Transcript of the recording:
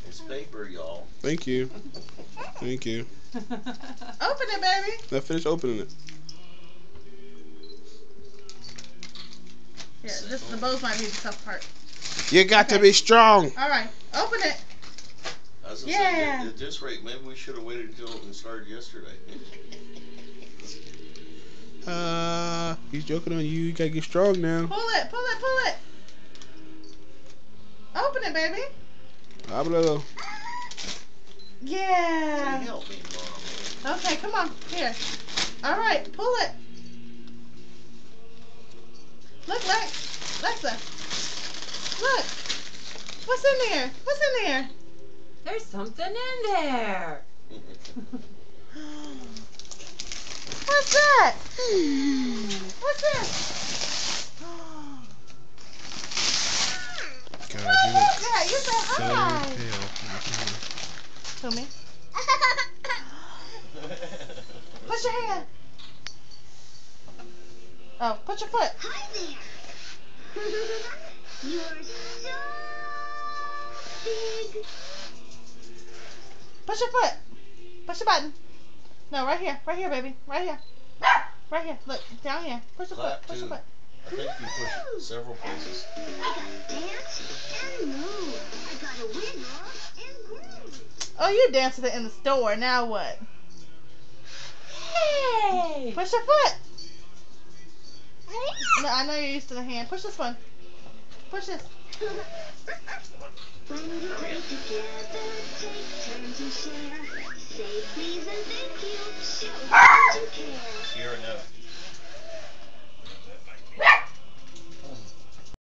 It's paper, y'all. Thank you. Thank you. Open it, baby. I finished opening it. Yeah, the bows might be the tough part. You got to be strong. All right, open it. I was gonna Yeah. say, at this rate, maybe we should have waited until it started yesterday. He's joking on you. You gotta get strong now. Pull it, pull it, pull it. Open it, baby. Hablo. Yeah. Say, help me, Mom. Okay, come on. Here. All right, pull it. Look, Lexa. Look. What's in there? What's in there? There's something in there. What's that? What's this? God, Yeah, you said so hi. pale. To me. Put your hand. Oh, put your foot. Hi there. You're so big. Push your foot. Push the button. No, right here, baby. Right here. Right here. Look, down here. Push your foot. Clap, Push your too. foot. I think you pushed it several places. I gotta dance and move. I gotta wiggle and groove. Oh, you danced it in the store. Now what? Hey! Push your foot. No, I know you're used to the hand. Push this one. Push this. When you play together, take turns and share. Say please and thank you. Show that you care. Sierra, no.